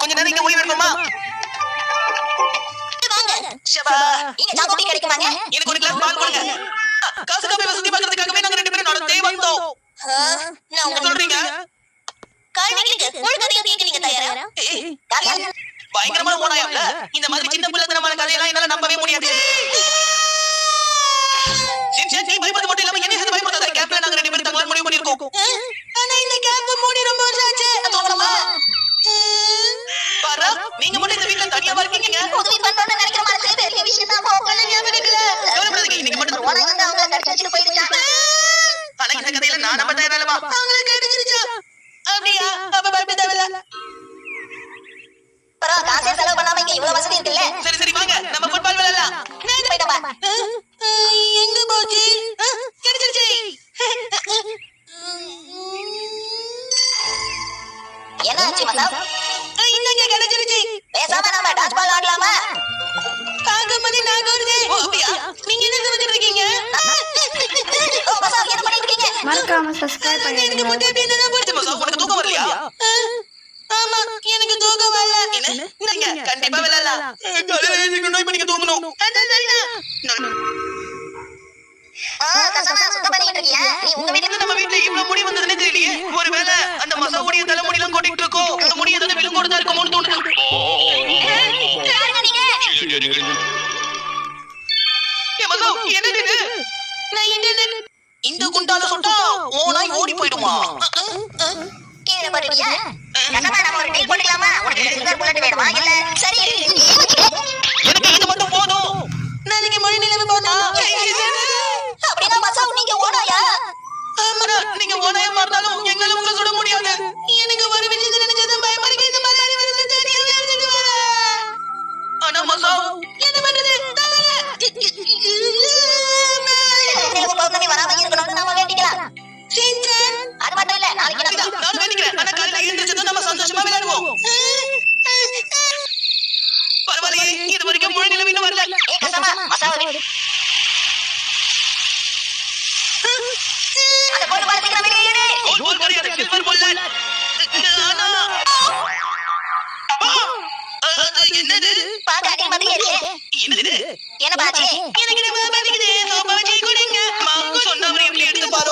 கொஞ்ச நேரம் இங்க ஓய்வு எடுப்போமா? ஷபா, எனக்கு ஒரு கிளாஸ் பால் கொடுங்க. காசுக்காக வசதி பார்க்கறதுக்காகவே நாங்க ரெண்டு பேரும் நடந்தே வந்தோம். சொல்றீங்க? பயங்கரமான ஓனாயம்ல. இந்த மாதிரி சின்ன பிள்ளைத்தனமான கதையெல்லாம் என்னால நம்பவே முடியாது. நீ பயப்பட மட்டும் இல்லாம என்ன பயப்படாத. கேப்ல நாங்க ரெண்டு பேரும் தங்கலாம் முடிவு பண்ணிருக்கோம். ஆனா இந்த கேப் மூடி ரொம்ப வருஷம் ஆச்சு. தோணமா? பாரா, நீங்க மட்டும் இந்த வீட்ல தனியாவா இருக்கீங்க? உதவி பண்ணனும்னு நினைக்கிற மாதிரி பெரிய விஷயம் தான் போகல ஞாபகத்துல. கவலைப்படாதீங்க, நீங்க மட்டும் ஓனாய் வந்து அவங்கள கடிச்சு வச்சிட்டு போயிடுச்சாங்க. ஆனா இந்த கதையில நான் நம்ப தயாரில்லமா. அவங்கள கடிச்சிருச்சா? அப்படியா? அப்ப பயப்பட தேவையில்ல. பரவா, காசே செலவு பண்ணாம இங்க இவ்வளவு வசதி இருக்குல்ல. சரி சரி வாங்க, நம்ம ஃபுட்பால் விளையாடலாம். நான் போய்டவா? எங்க போச்சு? கடிச்சிருச்சு. என்னாச்சு மசாவ்? இன்னங்க கடிச்சிருச்சு. பேசாம நாம டாஸ் பால் ஆடலாமா? பாகமணி நாகோர்தே. ஓ அப்படியா? நீங்க என்ன செஞ்சிட்டு இருக்கீங்க? ஓ மசாவ், என்ன பண்ணிட்டு இருக்கீங்க? மறக்காம சப்ஸ்கிரைப் பண்ணுங்க. எனக்கு முட்டை பீந்தா போச்சு மசாவ். உனக்கு தூக்கம் வரலையா? ஆமா, எனக்கு தூக்கம் வரல. என்ன? நீங்க கண்டிப்பா விளையாடலாம். காலையில எழுந்திருக்கணும், நோய் பண்ணிக்க தூங்கணும். அதான் சரிதான். கசமா சுத்தம் பண்ணிட்டு இருக்கியா? நீ உங்க வீட்டுக்கு நம்ம வீட்ல இவ்வளவு முடி வந்ததுனே தெரியலையே. ஒருவேளை அந்த மசாவுடைய தலைமுடியெல்லாம் கொட்டிட்டு இருக்கோம். அந்த முடி எதாவது விழுங்கோடுதா இருக்குமோன்னு தோணுது. என்னது இது? இந்த குண்டால சுட்டா ஓனாய் ஓடி போயிடுமா? கீழே போட்டுட்டியா? கசமா நம்ம ஒரு டீல் போட்டுக்கலாமா? உனக்கு சில்வர் புல்லட் வேணுமா? இல்ல சரி எனக்கு இது மட்டும் போதும். நாளைக்கு மழை நிலவு போனா அப்படின்னா மசாவ் நீங்க ஓனாயா? ஆமாடா, நீங்க ஓனாயா மாறினாலும் எங்களால உங்களை சுட முடியாது. எனக்கு ஒரு விஷயத்தை நினைச்சது பயமா இருக்கு. இந்த மாதிரி வருது தெரியாம இருந்துட்டு வர. ஆனா மசாவ் என்ன பண்றது? நிலவு பௌர்ணமி வராம இருக்கணும்னு நாம வேண்டிக்கலாம். அது மட்டும் இல்ல, நாளைக்கு நான் வேண்டிக்கிறேன். ஆனா காலையில எழுந்திருச்சதும் நம்ம சந்தோஷமா விளையாடுவோம். பரவாயில்லையே, இது வரைக்கும் மழை நிலவு இன்னும் வரல. கசமா மசாவ் அந்த பொண்ணு பார்த்துக்கிற வெளியே கோல் கிடையாது, சில்வர் புல்லட். ஆனா என்னது? பாக்க அதே மாதிரி இருக்கு. என்னது? என்ன பாச்சு? எனக்கு நம்ம பாதிக்குது. சோபா வச்சு கொடுங்க. சொன்ன மாதிரி எப்படி எடுத்து பாரு.